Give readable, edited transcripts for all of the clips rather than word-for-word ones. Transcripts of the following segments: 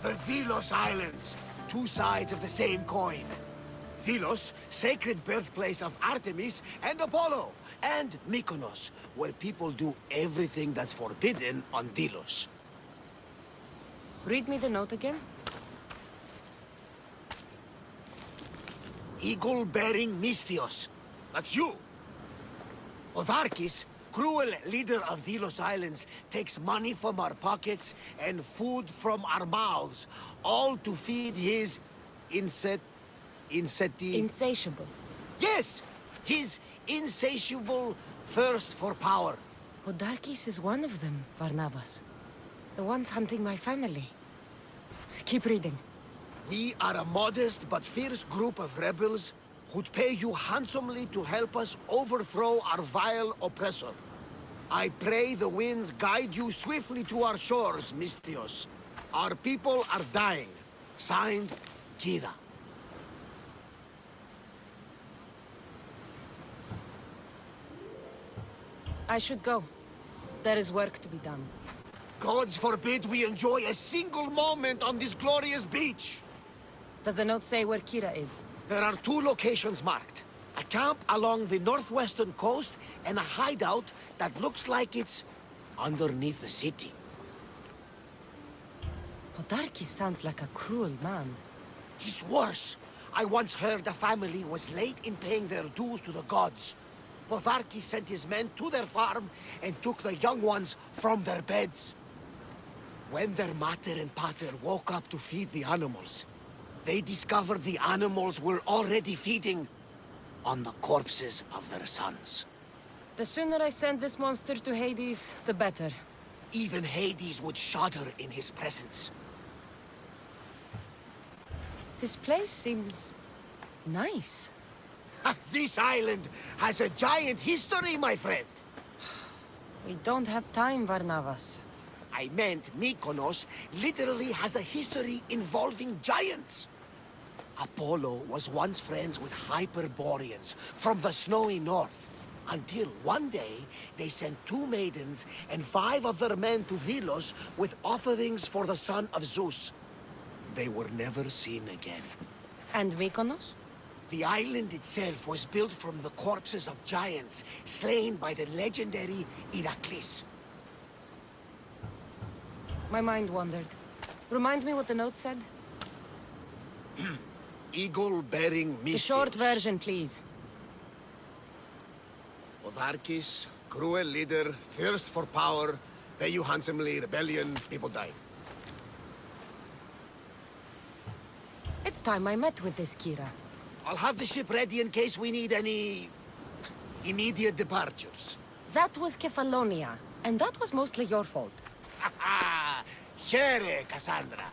The Delos Islands. Two sides of the same coin. Delos, sacred birthplace of Artemis and Apollo. And Mykonos, where people do everything that's forbidden on Delos. Read me the note again. Eagle-bearing Mystios. That's you. Otharkis, cruel leader of Delos Islands, takes money from our pockets and food from our mouths, all to feed his Insatiable. Yes! His insatiable thirst for power. Podarkis is one of them, Varnavas. The ones hunting my family. Keep reading. We are a modest but fierce group of rebels who'd pay you handsomely to help us overthrow our vile oppressor. I pray the winds guide you swiftly to our shores, Mystios. Our people are dying. Signed, Kira. I should go. There is work to be done. Gods forbid we enjoy a single moment on this glorious beach! Does the note say where Kira is? There are two locations marked. A camp along the northwestern coast, and a hideout that looks like it's underneath the city. Podarkis sounds like a cruel man. He's worse. I once heard the family was late in paying their dues to the gods. Podarkis sent his men to their farm and took the young ones from their beds. When their mater and pater woke up to feed the animals, they discovered the animals were already feeding on the corpses of their sons. The sooner I send this monster to Hades, the better. Even Hades would shudder in his presence. This place seems nice. This island has a giant history, my friend. We don't have time, Varnavas. I meant Mykonos literally has a history involving giants. Apollo was once friends with Hyperboreans from the snowy north. Until one day, they sent 2 maidens and 5 of their men to Delos with offerings for the son of Zeus. They were never seen again. And Mykonos? The island itself was built from the corpses of giants slain by the legendary Heracles. My mind wandered. Remind me what the note said? Eagle-bearing Mystios. The short version, please. Otharkis, cruel leader, thirst for power, pay you handsomely, rebellion, people die. It's time I met with this Kira. I'll have the ship ready in case we need any immediate departures. That was Kefalonia, and that was mostly your fault. Ha ha! Here, Cassandra.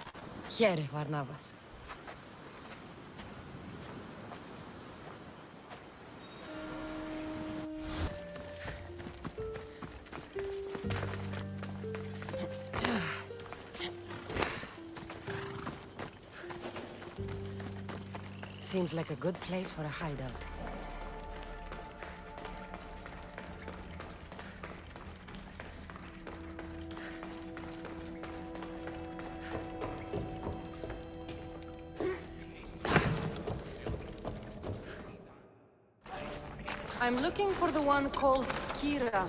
Here, Varnavas. Seems like a good place for a hideout. I'm looking for the one called Kira.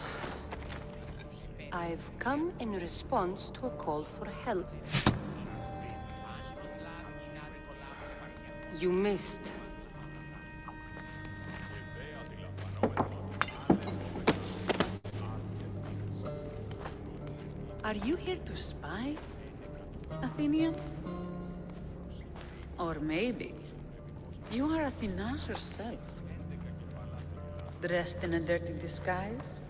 I've come in response to a call for help. You missed. Are you here to spy, Athenian? Or maybe you are Athena herself, dressed in a dirty disguise?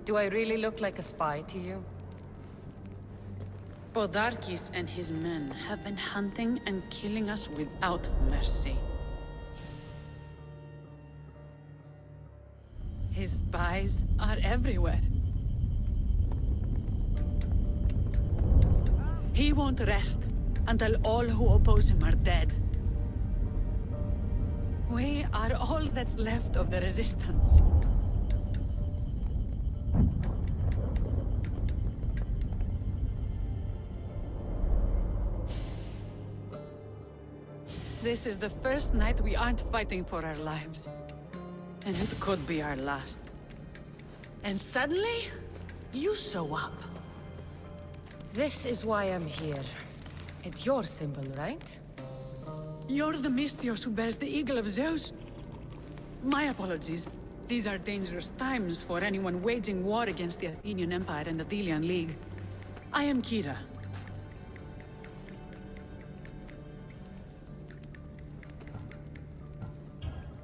Do I really look like a spy to you? Podarkis and his men have been hunting and killing us without mercy. His spies are everywhere. He won't rest until all who oppose him are dead. We are all that's left of the Resistance. This is the first night we aren't fighting for our lives. And it could be our last. And suddenly, you show up. This is why I'm here. It's your symbol, right? You're the Mystios who bears the Eagle of Zeus. My apologies. These are dangerous times for anyone waging war against the Athenian Empire and the Delian League. I am Kira.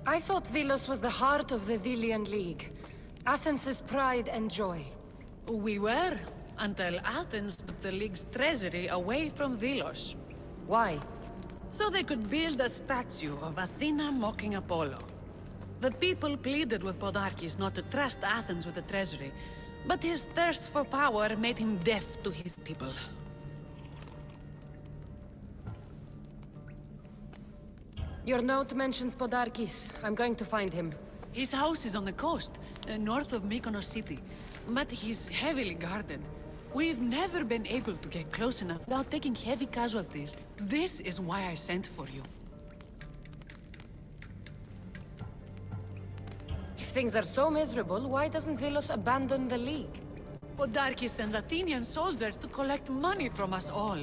I thought Delos was the heart of the Delian League. Athens' pride and joy. We were, until Athens took the League's treasury away from Delos. Why? So they could build a statue of Athena mocking Apollo. The people pleaded with Podarkes not to trust Athens with the treasury, but his thirst for power made him deaf to his people. Your note mentions Podarkes. I'm going to find him. His house is on the coast, north of Mykonos city, but he's heavily guarded. We've never been able to get close enough without taking heavy casualties. This is why I sent for you. If things are so miserable, why doesn't Delos abandon the League? Podarkes sends Athenian soldiers to collect money from us all.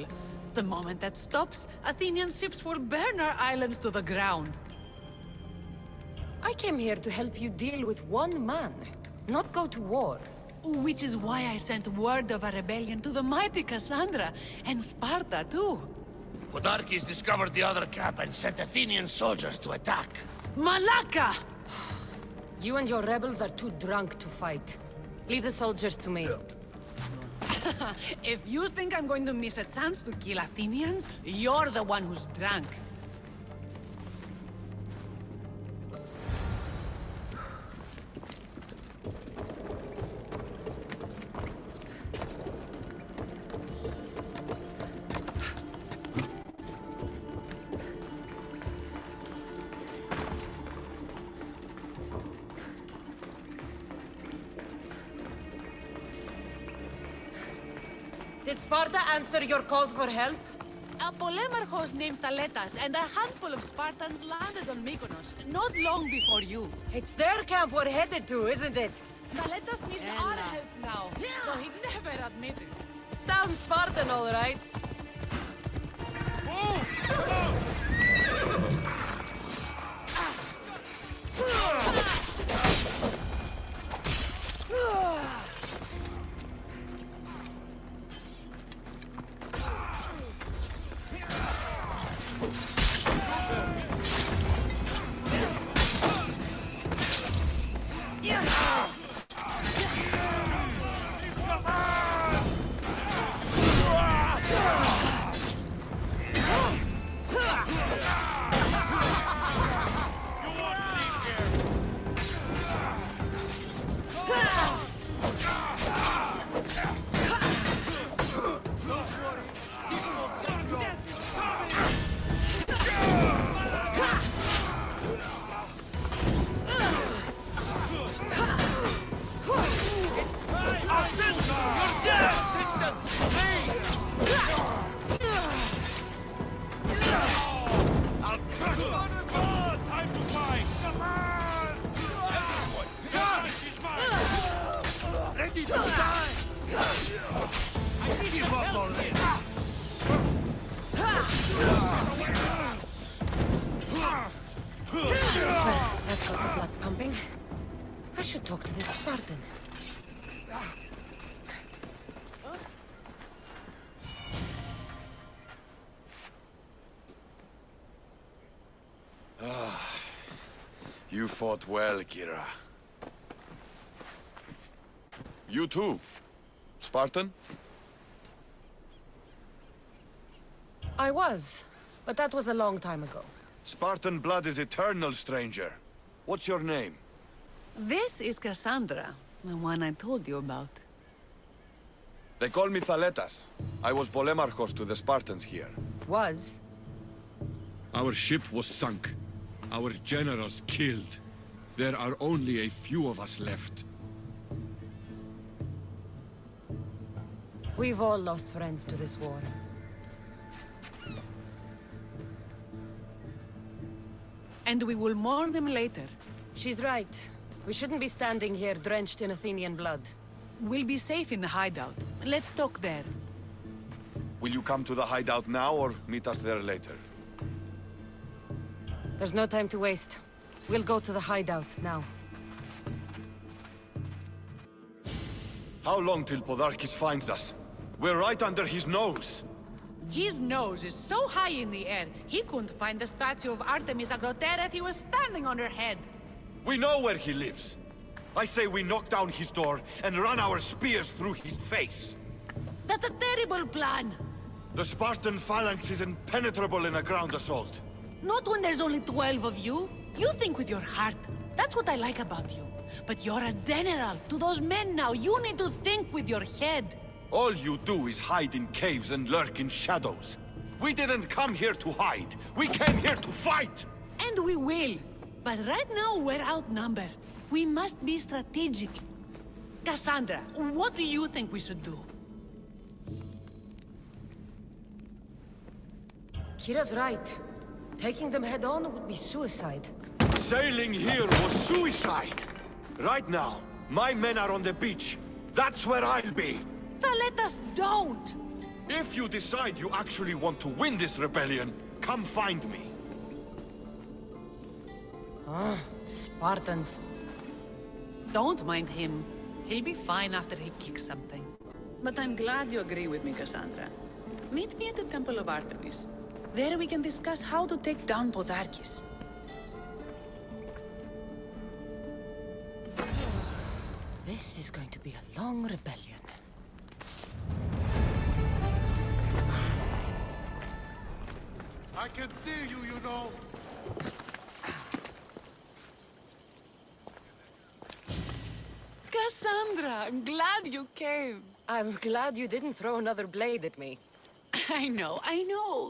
The moment that stops, Athenian ships will burn our islands to the ground. I came here to help you deal with one man, not go to war. Which is why I sent word of a rebellion to the mighty Cassandra, and Sparta too. Podarkes discovered the other camp and sent Athenian soldiers to attack. Malaka! You and your rebels are too drunk to fight. Leave the soldiers to me. If you think I'm going to miss a chance to kill Athenians, you're the one who's drunk. Did Sparta answer your call for help? A polemarchos named Thaletas and a handful of Spartans landed on Mykonos, not long before you. It's their camp we're headed to, isn't it? Thaletas needs our help now, though he'd never admit it. Sounds Spartan, all right. That got the blood pumping. I should talk to this Spartan. You fought well, Kira. You too, Spartan? I was, but that was a long time ago. Spartan blood is eternal, stranger. What's your name? This is Cassandra, the one I told you about. They call me Thaletas. I was polemarchos to the Spartans here. Was? Our ship was sunk. Our generals killed. There are only a few of us left. We've all lost friends to this war. And we will mourn them later. She's right. We shouldn't be standing here drenched in Athenian blood. We'll be safe in the hideout. Let's talk there. Will you come to the hideout now or meet us there later? There's no time to waste. We'll go to the hideout now. How long till Podarkis finds us? We're right under his nose. His nose is so high in the air, he couldn't find the statue of Artemis Agrotera if he was standing on her head. We know where he lives. I say we knock down his door and run our spears through his face. That's a terrible plan. The Spartan phalanx is impenetrable in a ground assault. Not when there's only 12 of you. You think with your heart. That's what I like about you. But you're a general. To those men now, you need to think with your head. All you do is hide in caves and lurk in shadows. We didn't come here to hide. We came here to fight! And we will. But right now, we're outnumbered. We must be strategic. Cassandra, what do you think we should do? Kira's right. Taking them head-on would be suicide. Sailing here was suicide! Right now, my men are on the beach. That's where I'll be! Let us don't! If you decide you actually want to win this rebellion, come find me. Spartans. Don't mind him. He'll be fine after he kicks something. But I'm glad you agree with me, Cassandra. Meet me at the Temple of Artemis. There we can discuss how to take down Podarkis. This is going to be a long rebellion. I can see you, you know. Cassandra, I'm glad you came. I'm glad you didn't throw another blade at me. I know.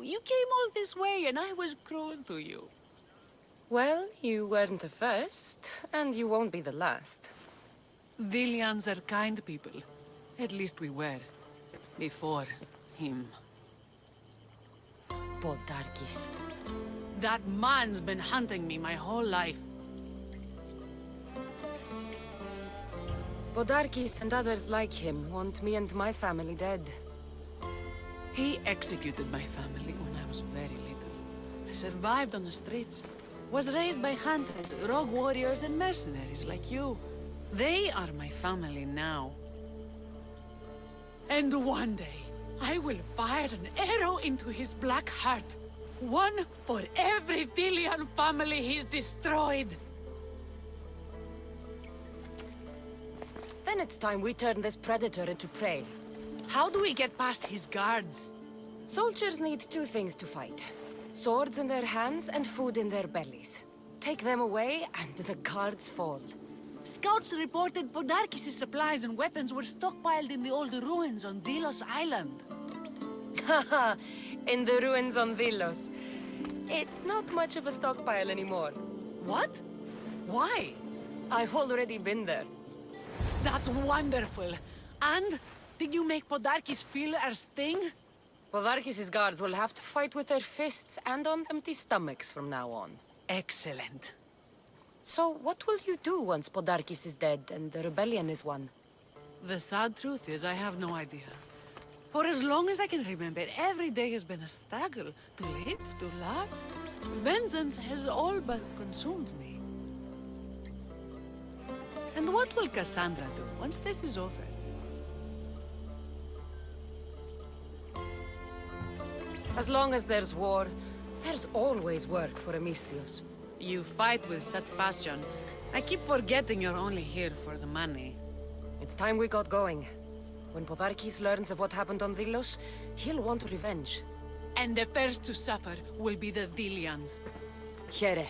You came all this way and I was cruel to you. Well, you weren't the first, and you won't be the last. Dilians are kind people. At least we were. Before him. Podarkis. That man's been hunting me my whole life. Podarkis and others like him want me and my family dead. He executed my family when I was very little. I survived on the streets. Was raised by hunted, rogue warriors and mercenaries like you. They are my family now. And one day, I will fire an arrow into his black heart. One for every Delian family he's destroyed. Then it's time we turn this predator into prey. How do we get past his guards? Soldiers need two things to fight. Swords in their hands and food in their bellies. Take them away and the guards fall. Scouts reported Podarkis' supplies and weapons were stockpiled in the old ruins on Delos Island. Haha, in the ruins on Delos. It's not much of a stockpile anymore. What? Why? I've already been there. That's wonderful. And did you make Podarkis feel our sting? Podarkis' guards will have to fight with their fists and on empty stomachs from now on. Excellent. So what will you do once Podarkis is dead and the rebellion is won? The sad truth is I have no idea. For as long as I can remember, every day has been a struggle. To live, to love. Vengeance has all but consumed me. And what will Cassandra do once this is over? As long as there's war, there's always work for Amistios. You fight with such passion. I keep forgetting you're only here for the money. It's time we got going. When Podarkis learns of what happened on Delos, he'll want revenge. And the first to suffer will be the Dilians. Here.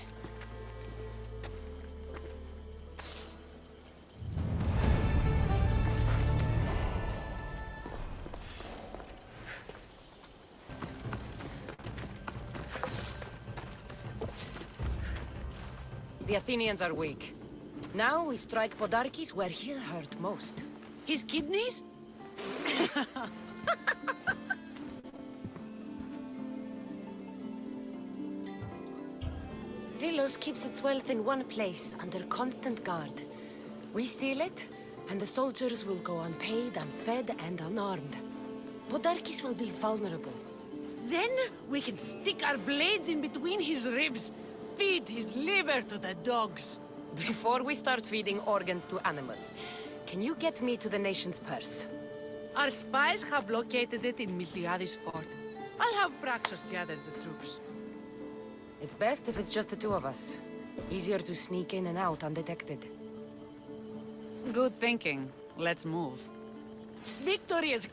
The Athenians are weak. Now we strike Podarkes where he'll hurt most. His kidneys? Delos keeps its wealth in one place, under constant guard. We steal it, and the soldiers will go unpaid, unfed, and unarmed. Podarkes will be vulnerable. Then we can stick our blades in between his ribs, feed his liver to the dogs. Before we start feeding organs to animals, can you get me to the nation's purse? Our spies have located it in Miltiades fort. I'll have Praxos gather the troops. It's best if it's just the two of us. Easier to sneak in and out undetected. Good thinking. Let's move. Victory is...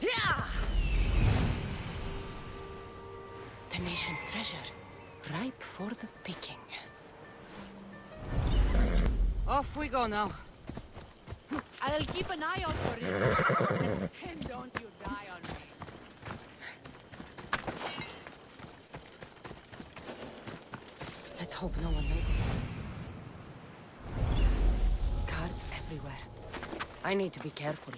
Yeah! The nation's treasure, ripe for the picking. Off we go now. I'll keep an eye out for you. And don't you die on me. Let's hope no one notices. Guards everywhere. I need to be careful.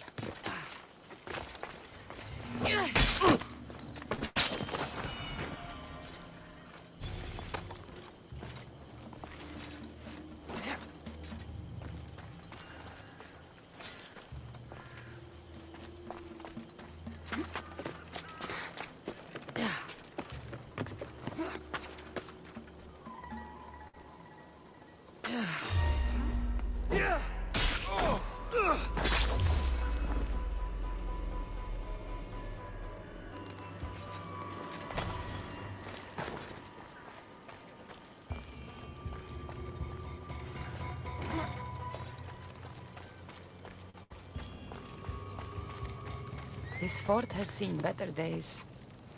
This fort has seen better days.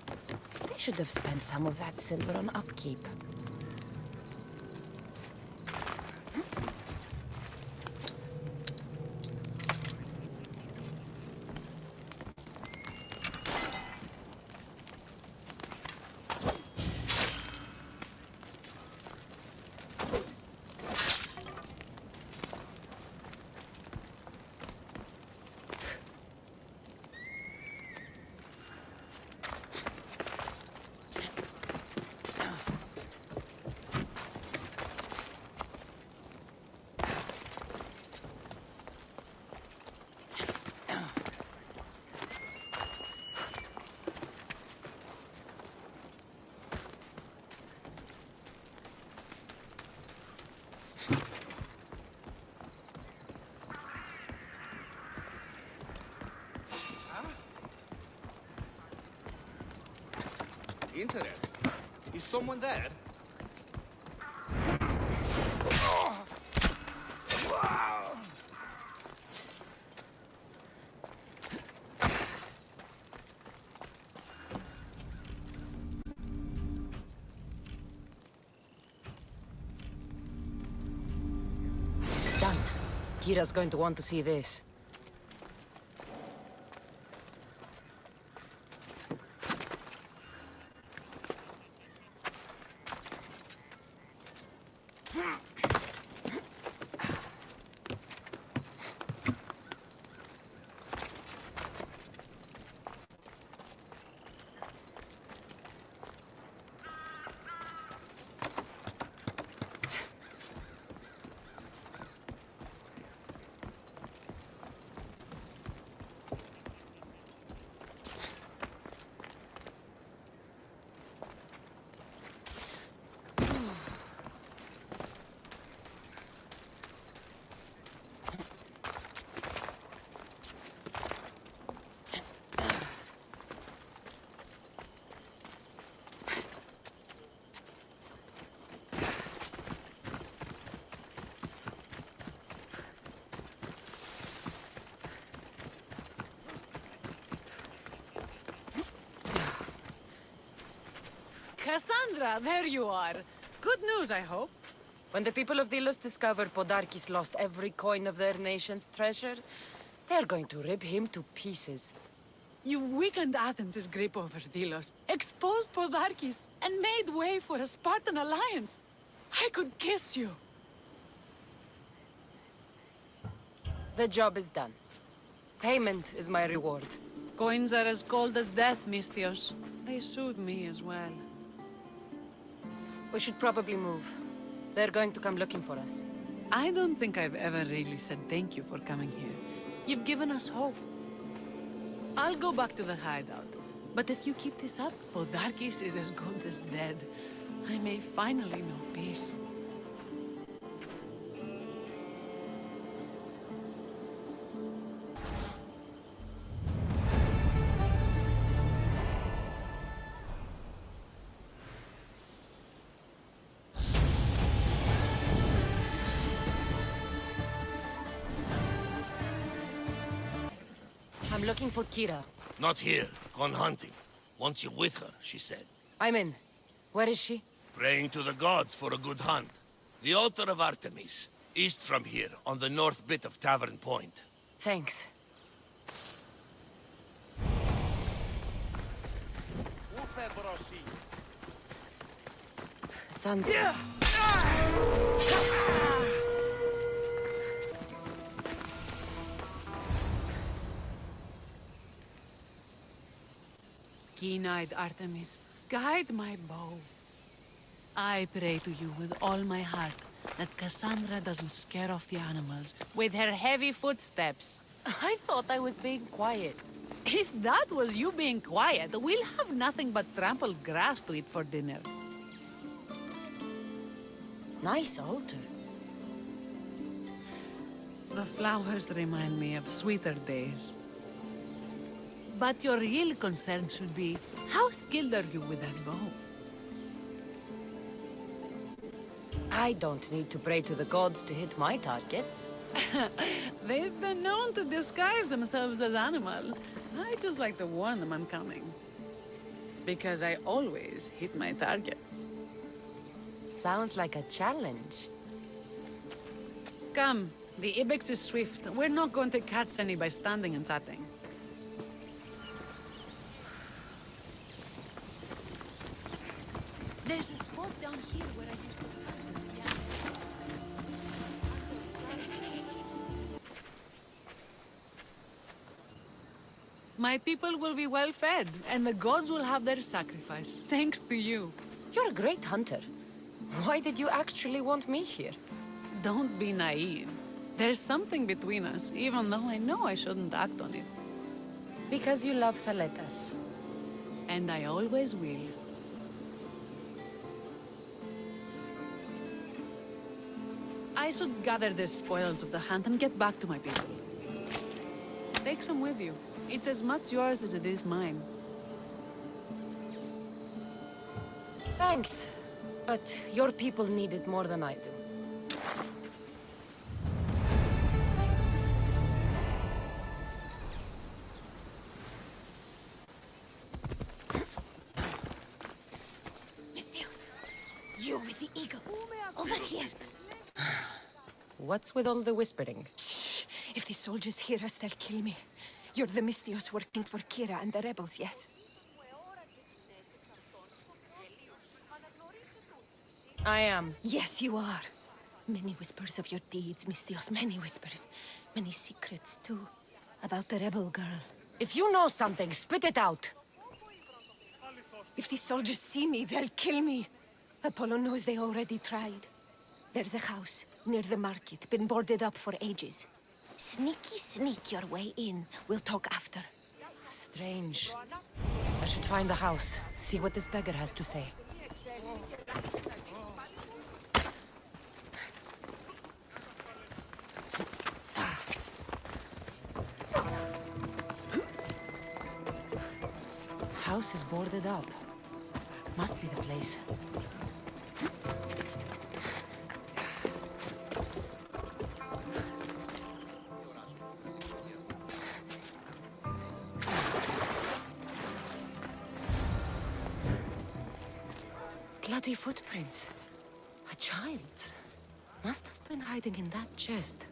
They should have spent some of that silver on upkeep. Interesting. Is someone there? Done. Kira's going to want to see this. Cassandra, there you are. Good news, I hope. When the people of Delos discover Podarkes lost every coin of their nation's treasure, they're going to rip him to pieces. You weakened Athens' grip over Delos, exposed Podarkes, and made way for a Spartan alliance. I could kiss you. The job is done. Payment is my reward. Coins are as cold as death, Misthios. They soothe me as well. We should probably move. They're going to come looking for us. I don't think I've ever really said thank you for coming here. You've given us hope. I'll go back to the hideout. But if you keep this up, Podarkis is as good as dead. I may finally know peace. I'm looking for Kira. Not here. Gone hunting. Wants you with her, she said. I'm in. Where is she? Praying to the gods for a good hunt. The altar of Artemis. East from here, on the north bit of Tavern Point. Thanks. Sandra. Keen-eyed Artemis, guide my bow. I pray to you with all my heart that Cassandra doesn't scare off the animals with her heavy footsteps. I thought I was being quiet. If that was you being quiet, we'll have nothing but trampled grass to eat for dinner. Nice altar. The flowers remind me of sweeter days. But your real concern should be, how skilled are you with that bow? I don't need to pray to the gods to hit my targets. They've been known to disguise themselves as animals. I just like to warn them I'm coming. Because I always hit my targets. Sounds like a challenge. Come, the ibex is swift. We're not going to catch any by standing and chatting. There's a spot down here where I used to... My people will be well fed, and the gods will have their sacrifice, thanks to you. You're a great hunter. Why did you actually want me here? Don't be naive. There's something between us, even though I know I shouldn't act on it. Because you love Thaletas. And I always will. I should gather the spoils of the hunt and get back to my people. Take some with you. It's as much yours as it is mine. Thanks. But your people need it more than I do. Misthios, you with the eagle. Over here. What's with all the whispering? Shh. If the soldiers hear us, they'll kill me. You're the Misthios working for Kira and the rebels, yes? I am. Yes, you are. Many whispers of your deeds, Misthios. Many whispers. Many secrets, too. About the rebel girl. If you know something, spit it out. If the soldiers see me, they'll kill me. Apollo knows they already tried. There's a house near the market, been boarded up for ages. Sneak your way in. We'll talk after. Strange. I should find the house, see what this beggar has to say. House is boarded up. Must be the place. Bloody footprints. A child's. Must have been hiding in that chest.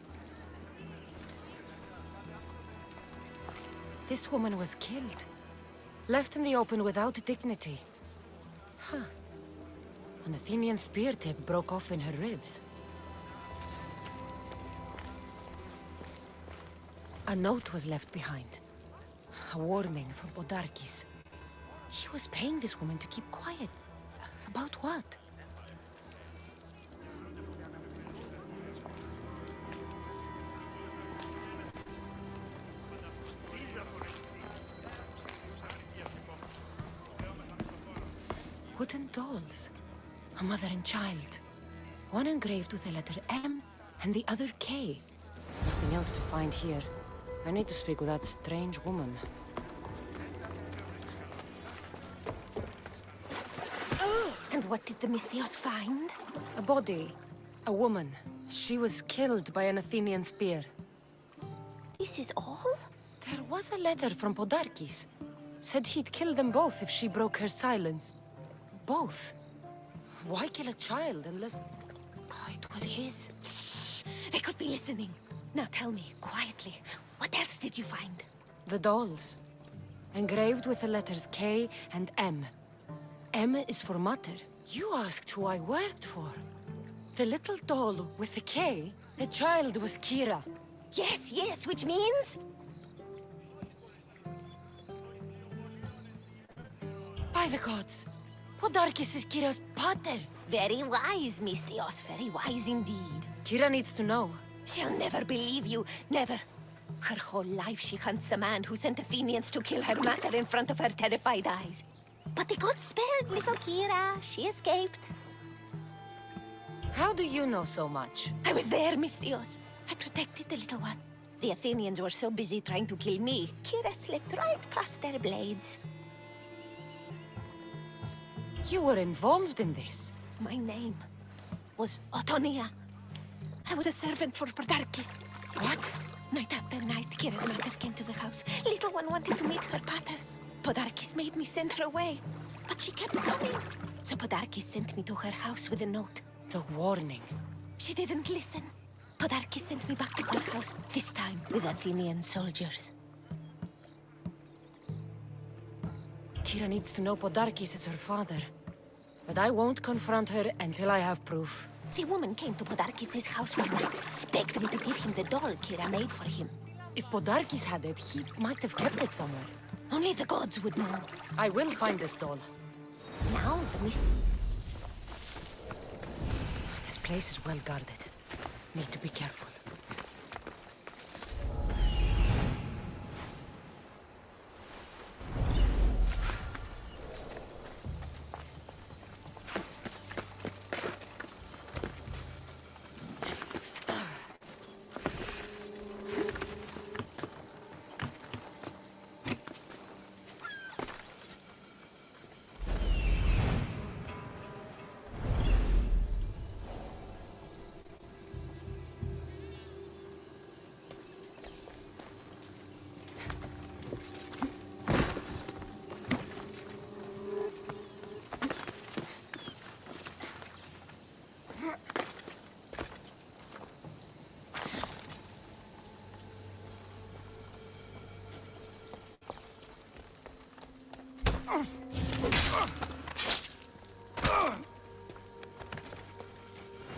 This woman was killed. Left in the open without dignity. Huh. An Athenian spear tip broke off in her ribs. A note was left behind. A warning from Podarkis. He was paying this woman to keep quiet. About what? Wooden dolls. A mother and child. One engraved with the letter M and the other K. Nothing else to find here. I need to speak with that strange woman. And what did the Mystios find? A body. A woman. She was killed by an Athenian spear. This is all? There was a letter from Podarkis. Said he'd kill them both if she broke her silence. Both? Why kill a child unless... Oh, it was his. Shh! They could be listening. Now tell me, quietly, what else did you find? The dolls. Engraved with the letters K and M. M is for Mater. You asked who I worked for. The little doll with the K, the child was Kira. Yes, yes, which means? By the gods! Podarkis is Kira's pater. Very wise, Mystios, very wise indeed. Kira needs to know. She'll never believe you, never. Her whole life she hunts the man who sent Athenians to kill her mater in front of her terrified eyes. But the gods spared little Kira. She escaped. How do you know so much? I was there, Mystios. I protected the little one. The Athenians were so busy trying to kill me, Kira slipped right past their blades. You were involved in this. My name was Otonia. I was a servant for Podarkis. What? Night after night, Kira's mother came to the house. Little one wanted to meet her pater. Podarkis made me send her away, but she kept coming. So Podarkis sent me to her house with a note. The warning. She didn't listen. Podarkis sent me back to her house, this time with Athenian soldiers. Kira needs to know Podarkis is her father. But I won't confront her until I have proof. The woman came to Podarkis' house one night, begged me to give him the doll Kira made for him. If Podarkis had it, he might have kept it somewhere. Only the gods would know. I will find this doll. Now the This place is well guarded. Need to be careful.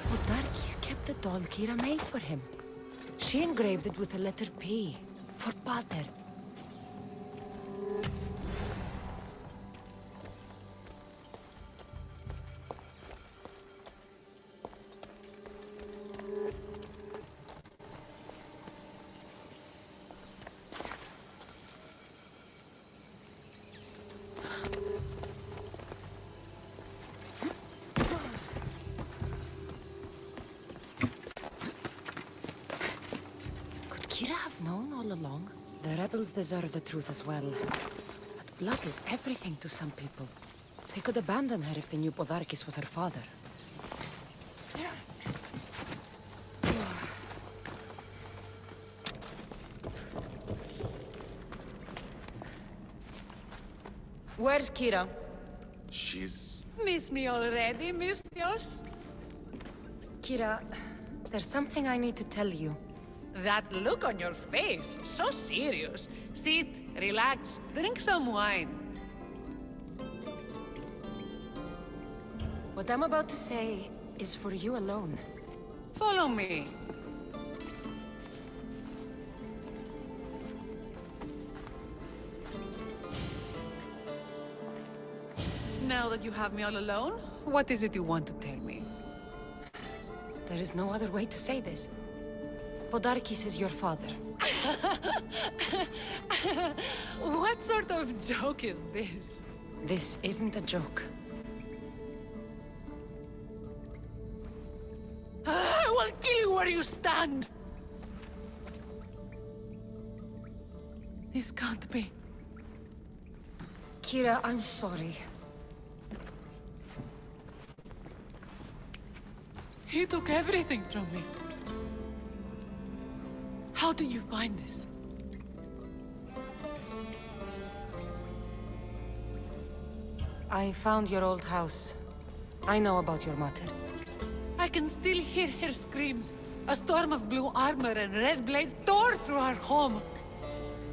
Podarkis kept the doll Kira made for him. She engraved it with the letter P, for Pater. Kira have known all along? The rebels deserve the truth as well. But blood is everything to some people. They could abandon her if they knew Podarkis was her father. Where's Kira? She's... Miss me already, Mystios? Kira, there's something I need to tell you. That look on your face, so serious. Sit, relax, drink some wine. What I'm about to say is for you alone. Follow me. Now that you have me all alone, what is it you want to tell me? There is no other way to say this. Podarkis is your father. What sort of joke is this? This isn't a joke. I will kill you where you stand! This can't be. Kira, I'm sorry. He took everything from me. How did you find this? I found your old house. I know about your mother. I can still hear her screams. A storm of blue armor and red blades tore through our home.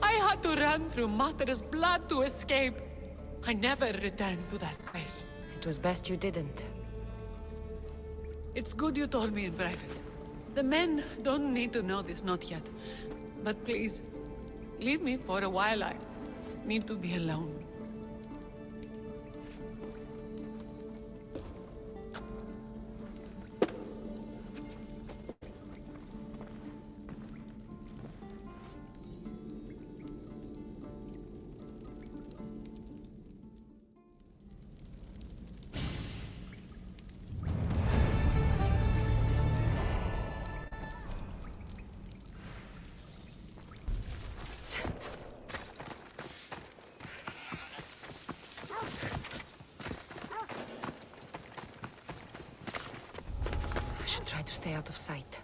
I had to run through Mater's blood to escape. I never returned to that place. It was best you didn't. It's good you told me in private. The men don't need to know this, not yet. But please, leave me for a while. I need to be alone. Try to stay out of sight.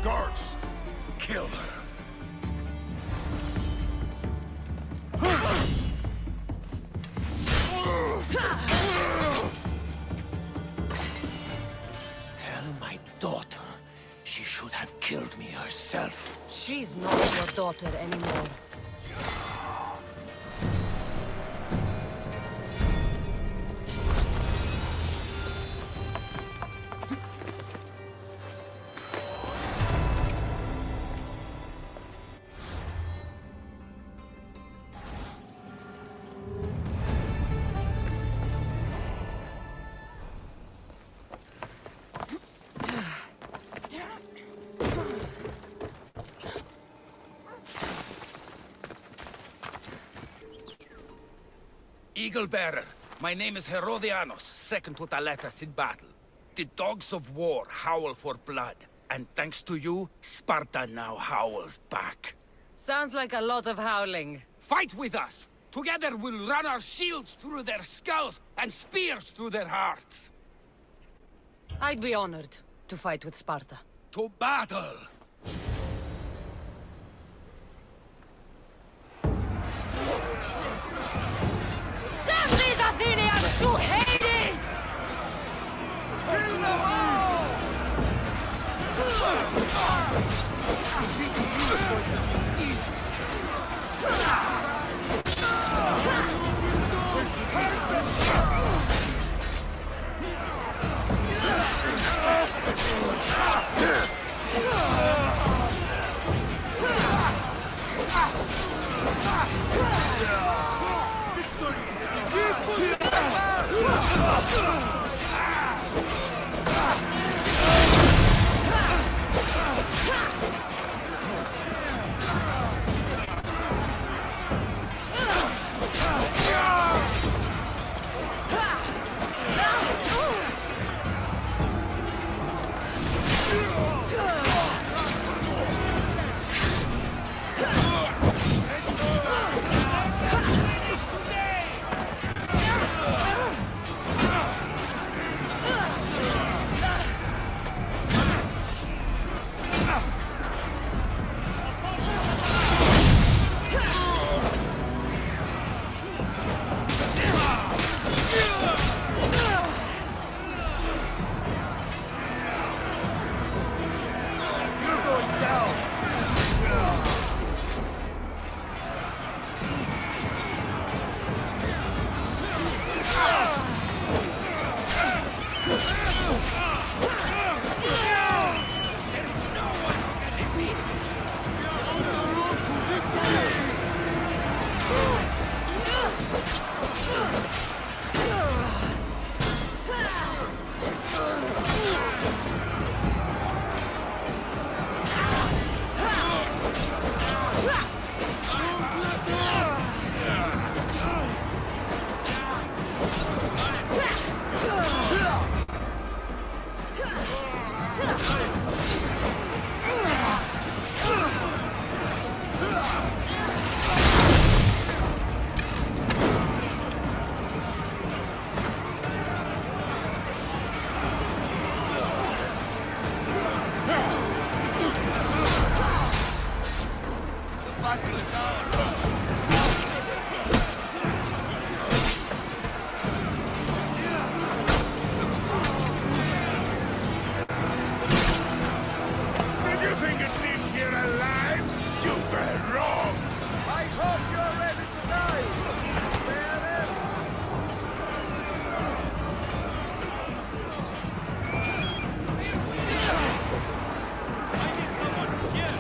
Guards! Kill her! Tell my daughter she should have killed me herself. She's not your daughter anymore. Eagle Bearer, my name is Herodianos, second to Thaletas in battle. The dogs of war howl for blood, and thanks to you, Sparta now howls back. Sounds like a lot of howling. Fight with us! Together we'll run our shields through their skulls and spears through their hearts! I'd be honored to fight with Sparta. To battle! Send these Athenians to Hades! Kill them all! Did you think you'd leave here alive? You were wrong! I hope you're ready to die! I need someone here.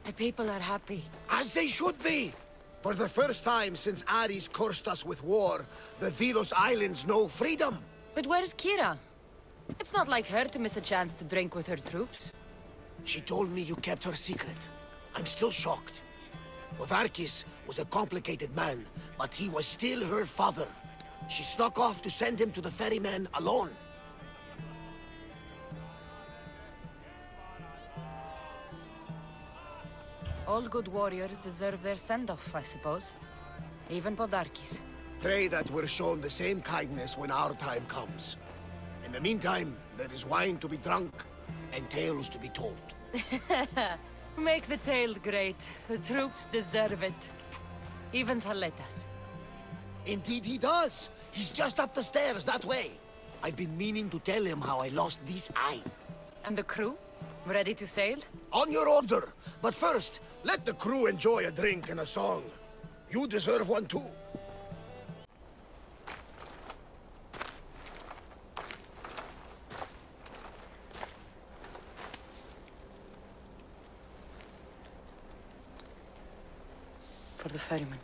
The people are happy. As they should be! For the first time since Ares cursed us with war, the Delos Islands know freedom! But where's Kira? It's not like her to miss a chance to drink with her troops. She told me you kept her secret. I'm still shocked. Otharkis was a complicated man, but he was still her father. She snuck off to send him to the ferryman alone. All good warriors deserve their send-off, I suppose. Even Podarkis. Pray that we're shown the same kindness when our time comes. In the meantime, there is wine to be drunk, and tales to be told. Make the tale great. The troops deserve it. Even Thaletas. Indeed he does! He's just up the stairs, that way. I've been meaning to tell him how I lost this eye. And the crew? Ready to sail? On your order! But first, let the crew enjoy a drink and a song. You deserve one too. For the ferryman.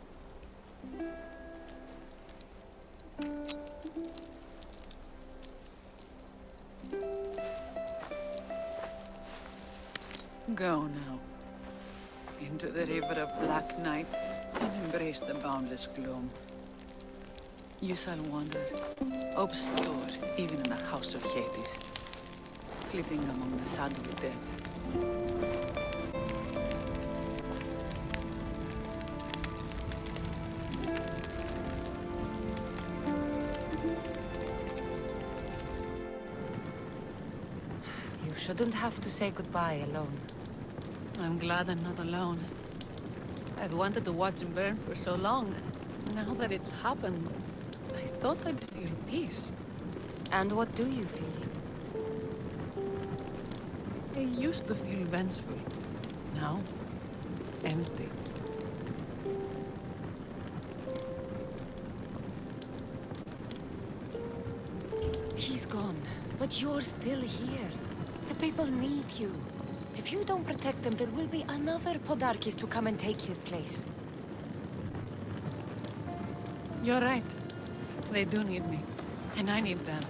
Go now. Into the river of black night and embrace the boundless gloom. You shall wander, obscure even in the house of Hades, flitting among the saddle dead. You shouldn't have to say goodbye alone. I'm glad I'm not alone. I've wanted to watch him burn for so long. Now that it's happened, I thought I'd feel peace. And what do you feel? I used to feel vengeful. Now, empty. He's gone, but you're still here. The people need you. If you don't protect them, there will be another Podarkis to come and take his place. You're right. They do need me. And I need them.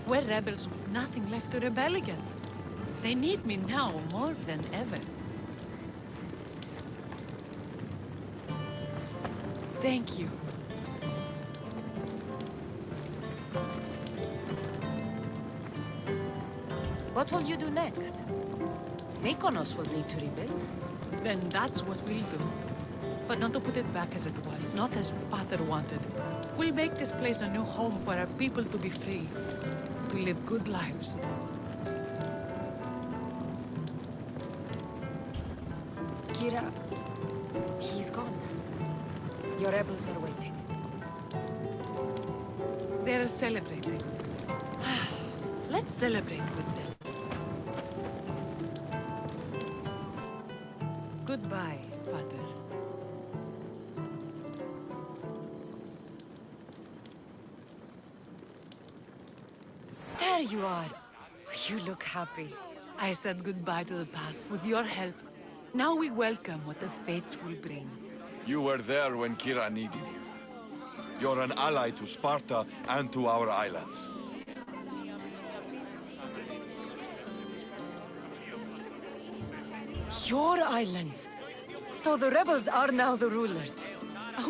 We're rebels with nothing left to rebel against. They need me now more than ever. Thank you. What will you do next? Mykonos will need to rebuild. Then that's what we'll do. But not to put it back as it was, not as Pater wanted. We'll make this place a new home for our people to be free, to live good lives. Kira, he's gone. Your rebels are waiting. They're celebrating. Let's celebrate with them. Goodbye, Pater. There you are. You look happy. I said goodbye to the past with your help. Now we welcome what the fates will bring. You were there when Kira needed you. You're an ally to Sparta and to our islands. Your islands. So the rebels are now the rulers.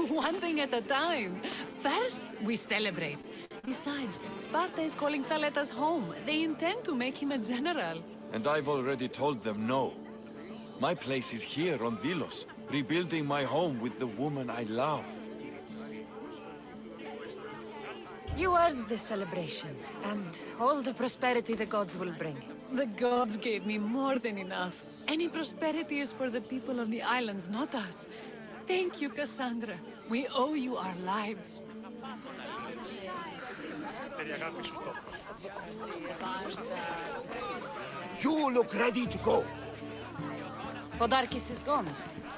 One thing at a time. First, we celebrate. Besides, Sparta is calling Thaletas home. They intend to make him a general. And I've already told them no. My place is here on Delos, rebuilding my home with the woman I love. You earned this celebration, and all the prosperity the gods will bring. The gods gave me more than enough. Any prosperity is for the people of the islands, not us. Thank you, Cassandra. We owe you our lives. You look ready to go. Podarkis is gone.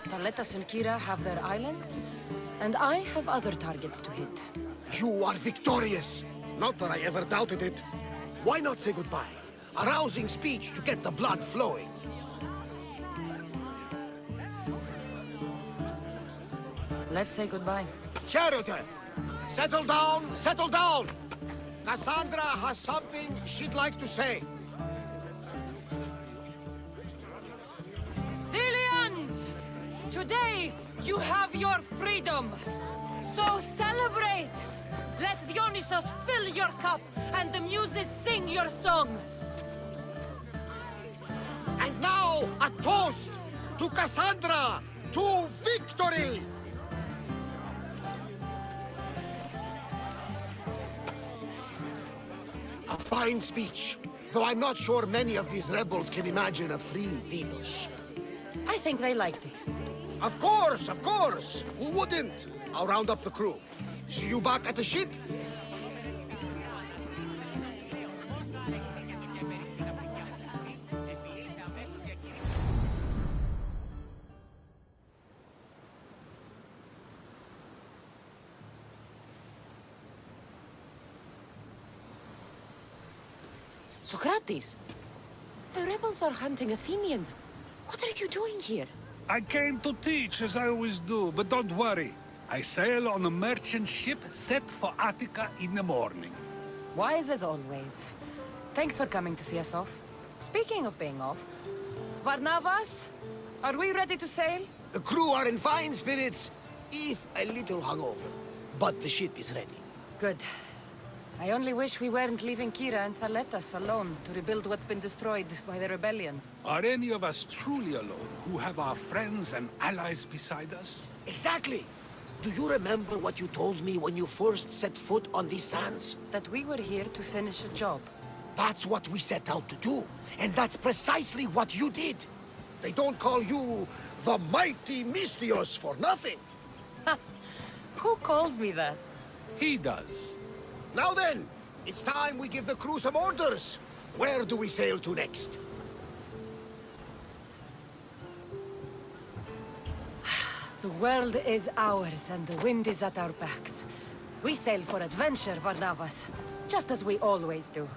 Thaletas and Kira have their islands, and I have other targets to hit. You are victorious. Not that I ever doubted it. Why not say goodbye? A rousing speech to get the blood flowing. Let's say goodbye. Charity, settle down, settle down. Cassandra has something she'd like to say. Delians! Today, you have your freedom. So celebrate! Let Dionysos fill your cup, and the muses sing your song. And now, a toast to Cassandra, to victory! A fine speech, though I'm not sure many of these rebels can imagine a free Delos. I think they liked it. Of course, of course! Who wouldn't? I'll round up the crew. See you back at the ship? Socrates! The rebels are hunting Athenians. What are you doing here? I came to teach, as I always do, but don't worry. I sail on a merchant ship set for Attica in the morning. Wise as always. Thanks for coming to see us off. Speaking of being off, Varnavas, are we ready to sail? The crew are in fine spirits, if a little hungover. But the ship is ready. Good. I only wish we weren't leaving Kira and Thaletas alone to rebuild what's been destroyed by the rebellion. Are any of us truly alone, who have our friends and allies beside us? Exactly! Do you remember what you told me when you first set foot on these sands? That we were here to finish a job. That's what we set out to do, and that's precisely what you did. They don't call you the mighty Mystios for nothing. Who calls me that? He does. Now then, it's time we give the crew some orders. Where do we sail to next? The world is ours, and the wind is at our backs. We sail for adventure, Varnavas, just as we always do.